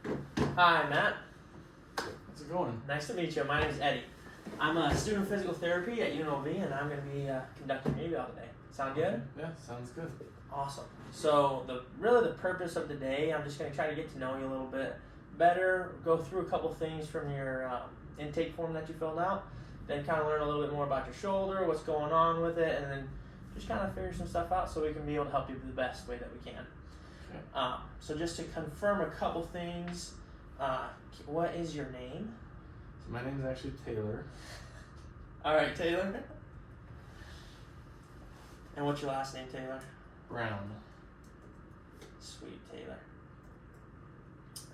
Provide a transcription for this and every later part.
Hi, Matt. How's it going? Nice to meet you. My name is Eddie. I'm a student of physical therapy at UNLV, and I'm going to be conducting your eval today. Sound good? Yeah, sounds good. Awesome. So the purpose of the day, I'm just going to try to get to know you a little bit better, go through a couple things from your intake form that you filled out, then kind of learn a little bit more about your shoulder, what's going on with it, and then just kind of figure some stuff out so we can be able to help you the best way that we can. Okay. So just to confirm a couple things, what is your name? So my name is actually Taylor. All right, Taylor. And what's your last name, Taylor? Brown. Sweet, Taylor.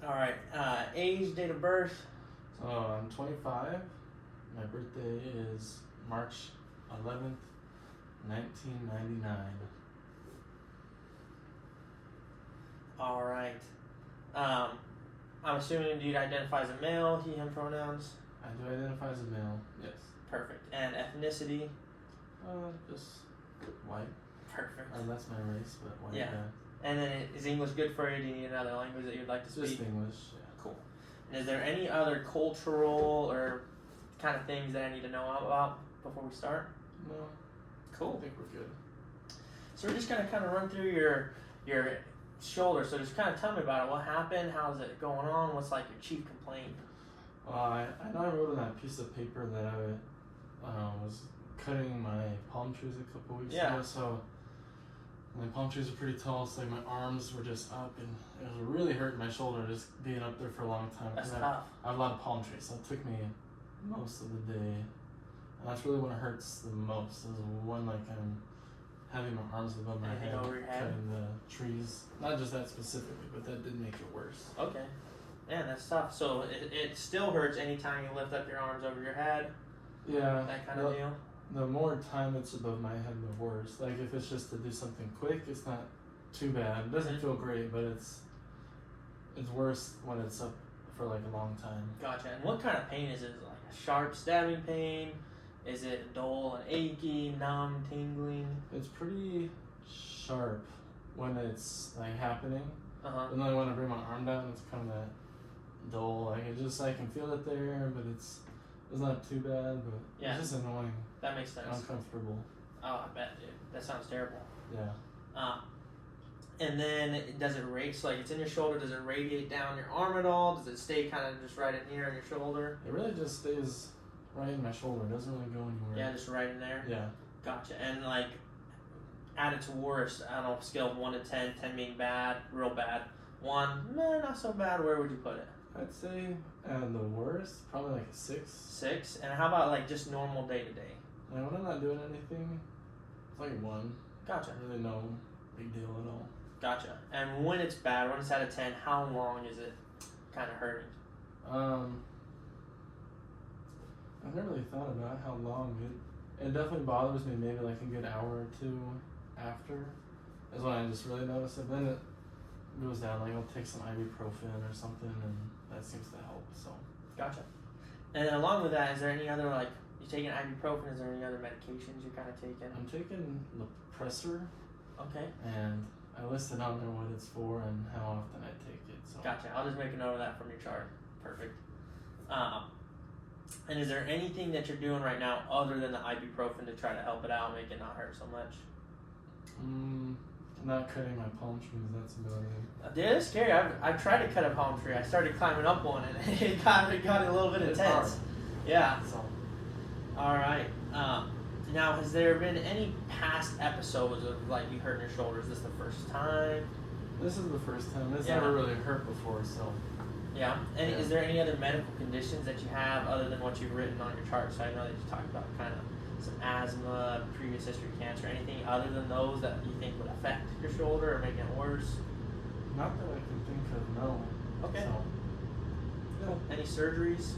All right, age, date of birth. So I'm 25. My birthday is March 11th, 1999. All right. I'm assuming you'd identify as a male, he, him pronouns. I do identify as a male. Yes. Perfect. And ethnicity. Just white. Perfect. That's my race, but white. Yeah. And then is English good for you? Do you need another language that you'd like to speak? Just English. Yeah. Cool. And is there any other cultural or kind of things that I need to know about before we start? No. Cool. I think we're good. So we're just gonna kind of run through your shoulder. So just kind of tell me about it. What happened? How's it going on? What's like your chief complaint? I know I wrote on that piece of paper that I was cutting my palm trees a couple weeks ago. So my palm trees are pretty tall, so like my arms were just up, and it was really hurting my shoulder just being up there for a long time. That's I tough. have a lot of palm trees, so it took me most of the day. And that's really when it hurts the most, is when like I'm having my arms above my Anything head, over your head? cutting the trees. Not just that specifically, but that did make it worse. Okay. Man, that's tough. So it still hurts anytime you lift up your arms over your head? Yeah. That kind of deal? The more time it's above my head, the worse. Like if it's just to do something quick, it's not too bad. It doesn't feel great, but it's worse when it's up for like a long time. Gotcha. And what kind of pain is it? Is it like a sharp stabbing pain? Is it dull and achy, numb, tingling? It's pretty sharp when it's like happening. Uh-huh. And then when I bring my arm down, it's kind of that dull. Like it just, I can feel it there, but it's not too bad, but Yeah. it's just annoying. That makes sense. Uncomfortable. Oh, I bet, dude. That sounds terrible. Yeah. And then does it radiate? So like it's in your shoulder. Does it radiate down your arm at all? Does it stay kind of just right in here on your shoulder? It really just stays right in my shoulder. It doesn't really go anywhere. Yeah, just right in there. Yeah. Gotcha. And like at its worst, I don't know, scale of 1 to 10, 10 being bad, real bad. 1, not so bad. Where would you put it? I'd say the worst, probably like a 6. 6. And how about like just normal day to day? Like when I'm not doing anything, it's like 1. Gotcha. Really no big deal at all. Gotcha. And when it's bad, when it's out of 10, how long is it kind of hurting? I've never really thought about how long it definitely bothers me. Maybe like a good hour or 2 after is when I just really notice it. Then it goes down. Like I'll take some ibuprofen or something, and that seems to help. So. Gotcha. And then along with that, is there any other like you taking ibuprofen? Is there any other medications you're kind of taking? I'm taking Lipressor. Okay. And I listed on there what it's for and how often I take it. So. Gotcha. I'll just make a note of that from your chart. Perfect. And is there anything that you're doing right now other than the ibuprofen to try to help it out, make it not hurt so much? Not cutting my palm trees. That's about it. Dude, it's scary. I've tried to cut a palm tree. I started climbing up one, and it got a little bit It's intense. hard. Yeah. So. All right. Now, has there been any past episodes of like you hurting your shoulder? Is this the first time? This is the first time. It's Yeah. never really hurt before, so. Yeah. And Yeah. is there any other medical conditions that you have other than what you've written on your chart? So I know that you talked about kind of some asthma, previous history of cancer, anything other than those that you think would affect your shoulder or make it worse? Not that I can think of, no. Okay. So, Cool. Any surgeries?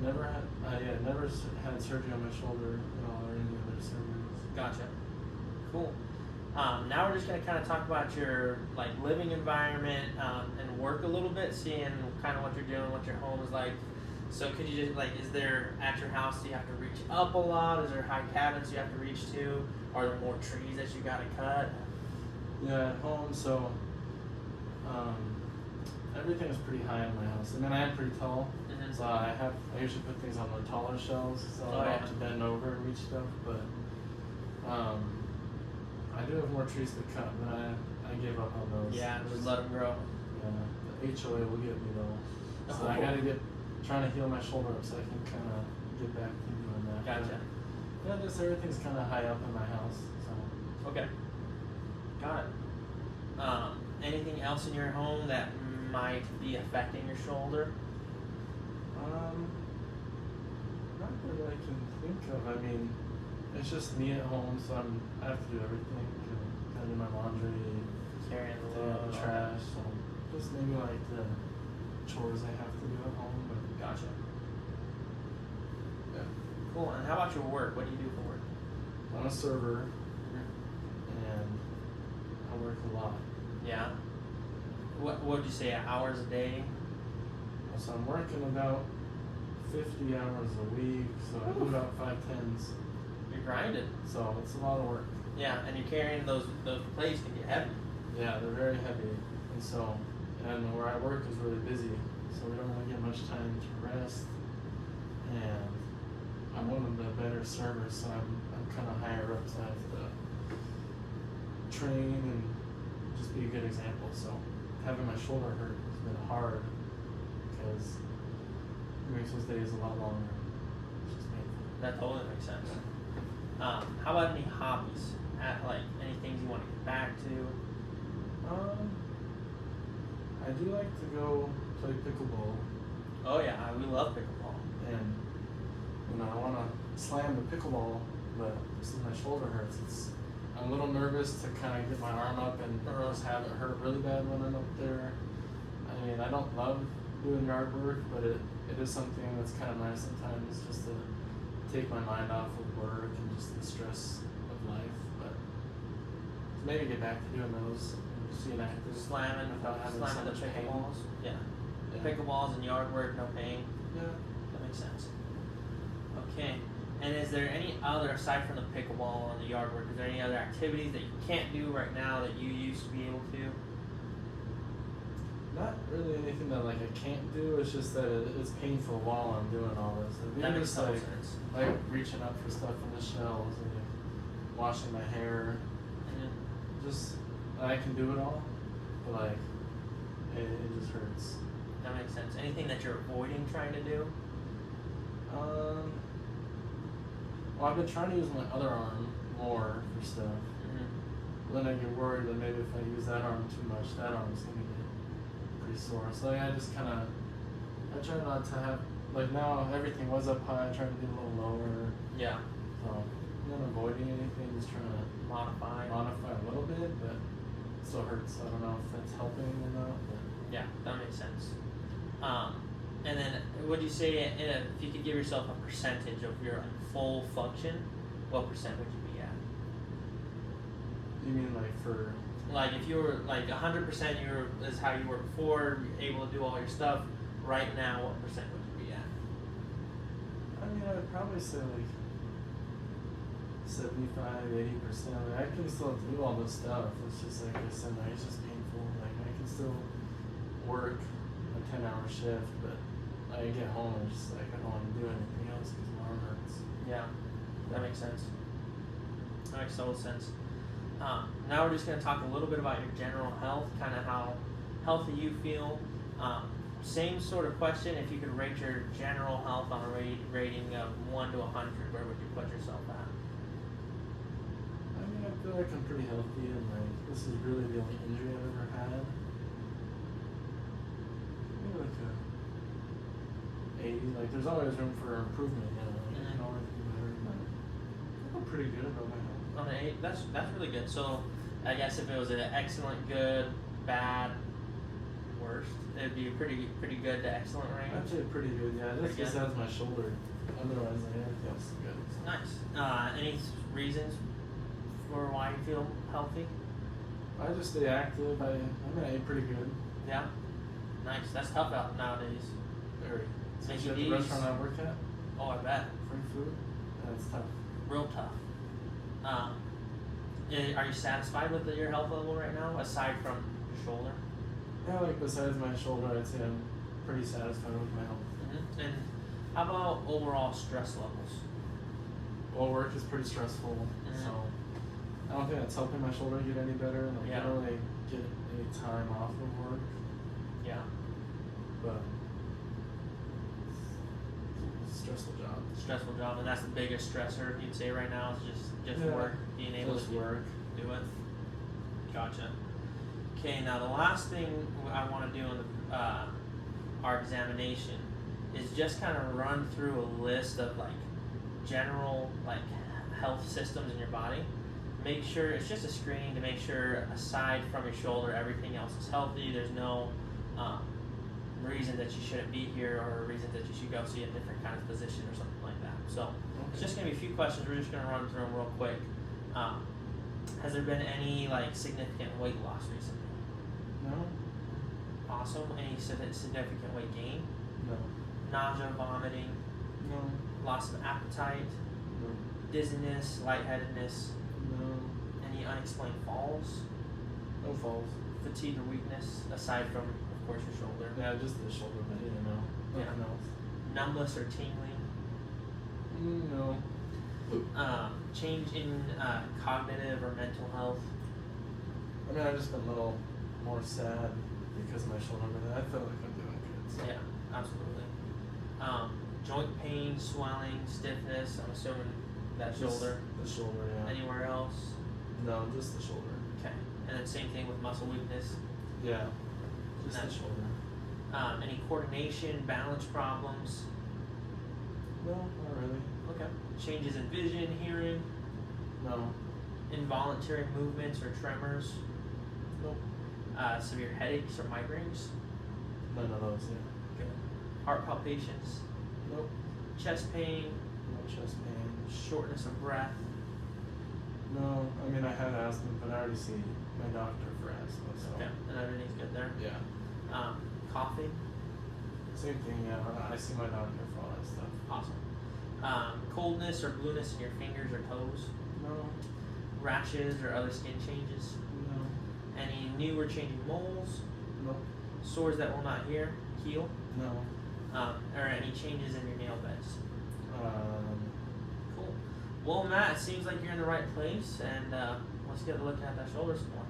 never had surgery on my shoulder at all, or any other surgeries. Gotcha. Cool. Now we're just going to kind of talk about your like living environment and work a little bit, seeing kind of what you're doing, what your home is like. So could you just like, is there at your house, do you have to reach up a lot? Is there high cabinets you have to reach to? Are there more trees that you got to cut? Yeah, at home, so everything is pretty high in my house. I mean, I am pretty tall, so I usually put things on the taller shelves, so I don't have to bend over and reach stuff. But I do have more trees to cut, but I gave up on those. Yeah, just let them grow. Yeah, the HOA will get me though, so I gotta trying to heal my shoulder up so I can kind of get back to doing that. Gotcha. But, yeah, just everything's kind of high up in my house. So. Okay. Got it. Anything else in your home that might be affecting your shoulder? Not that I can think of. I mean, it's just me at home, so I have to do everything. Kind of do my laundry, Carrying the the load. trash, so just maybe like the chores I have to do at home. But Gotcha. yeah, Cool. And how about your work? What do you do for work? I'm a server, and I work a lot. Yeah. What would you say, hours a day? So I'm working about 50 hours a week, so I do about 5/10s. You're grinding. So it's a lot of work. Yeah, and you're carrying those plates can get heavy. Yeah, they're very heavy, and where I work is really busy, so we don't really get much time to rest. And I'm one of the better servers, so I'm kind of higher up, so I have to train and just be a good example. So having my shoulder hurt has been hard because it makes those days a lot longer. It's just painful. That totally makes sense. How about any hobbies? Like any things you want to get back to? I do like to go play pickleball, Oh yeah, we love pickleball. and I want to slam the pickleball, but since my shoulder hurts, I'm a little nervous to kind of get my arm up and just have it hurt really bad when I'm up there. I mean, I don't love doing yard work, but it is something that's kind of nice sometimes, just to take my mind off of work and just the stress of life. But maybe get back to doing those and just being active, Slamming without having so the much pain. pickleballs. Yeah. Yeah. Pickleballs and yard work, no pain. Yeah. That makes sense. Okay. And is there any other, aside from the pickleball and the yard work, is there any other activities that you can't do right now that you used to be able to? Not really anything that like I can't do. It's just that it's painful while I'm doing all this. And That even makes just total like sense. reaching up for stuff in the shelves and like, washing my hair. Just I can do it all, but like it just hurts. That makes sense. Anything that you're avoiding trying to do? Well, I've been trying to use my other arm more for stuff. Then I get worried that maybe if I use that arm too much, that arm's gonna get pretty sore. So like, I try not to have, like now everything was up high, I try to get a little lower. Yeah. So I'm not avoiding anything, just trying to Modify a little bit, but it still hurts. I don't know if that's helping or not. But Yeah, that makes sense. And then would you say if you could give yourself a percentage of your full function, what percent would you be at? you mean like for? Like if you were like 100%, is how you were before, able to do all your stuff. Right now, what percent would you be at? I mean, I would probably say like 75-80%. I can still do all this stuff. It's just like I said, it's just painful. Like I can still work a 10-hour shift, but I get home and just like I don't want to do anything else because my arm hurts. Yeah, that makes sense. That makes total sense. Now we're just going to talk a little bit about your general health, kind of how healthy you feel. Same sort of question. If you could rate your general health on a rating of 1 to 100, where would you put yourself at? I mean, I feel like I'm pretty healthy, and like this is really the only injury I've ever had. Maybe like a 80. Like there's always room for improvement. You know, like, I can always do better. But I feel pretty good about my health. On an 8, that's really good. So, I guess if it was an excellent, good, bad, worst, it'd be a pretty good to excellent range. I'd say pretty good. Yeah, Pretty just good. besides my shoulder. Otherwise, like, everything else is good. So. Nice. Any reasons for why you feel healthy? I just stay active. I eat pretty good. Yeah. Nice. That's tough out nowadays. Very. Mickey Especially at the D's. restaurant I work at. Oh, I bet. Free food. That's tough. Real tough. Are you satisfied with your health level right now, aside from your shoulder? Yeah, like besides my shoulder, I'd say I'm pretty satisfied with my health. Mm-hmm. And how about overall stress levels? Well, work is pretty stressful, Mm-hmm. so I don't think that's helping my shoulder get any better. Like, Yeah. I don't really get any time off of work, Yeah. but it's a stressful job. Stressful job, and that's the biggest stressor you'd say right now is just Yeah. work, being able Just to work. do it. Gotcha. Okay, now the last thing I want to do in our examination is just kind of run through a list of like general like health systems in your body. Make sure it's just a screening to make sure aside from your shoulder everything else is healthy. There's no reason that you shouldn't be here or a reason that you should go see a different kind of physician or something like that. So it's just going to be a few questions. We're just going to run through them real quick. Has there been any like significant weight loss recently? No? Awesome. Any significant weight gain? No. Nausea, vomiting, No. loss of appetite, No. dizziness, lightheadedness, No. any unexplained falls, No falls. fatigue or weakness aside from, of course, your shoulder, Yeah, just the shoulder, but no. Yeah. Nothing else. numbness or tingling, No. change in cognitive or mental health, I mean, I've just been a little more sad because of my shoulder, but I feel like I'm doing good. So. yeah, absolutely. Joint pain, swelling, stiffness. I'm assuming that Just shoulder. The shoulder, yeah. Anywhere else? No, just the shoulder. Okay. And then same thing with muscle weakness. Yeah. Just That- the shoulder. Any coordination, balance problems. No, not really. Okay. Changes in vision, hearing, No. involuntary movements or tremors, Nope. severe headaches or migraines, None of those, yeah. good. Heart palpitations, Nope. chest pain, No chest pain. shortness of breath, No, I mean, I had asthma, but I already see my doctor for asthma, so. okay, and everything's good there. Yeah. Coughing, Same thing, yeah. I see my doctor for all that stuff. awesome. Coldness or blueness in your fingers or toes, No. rashes or other skin changes, No. any new or changing moles, Nope. sores that will not heal, No. or any changes in your nail beds. Um, Cool. Well, Matt, it seems like you're in the right place, and let's get a look at that shoulder some more.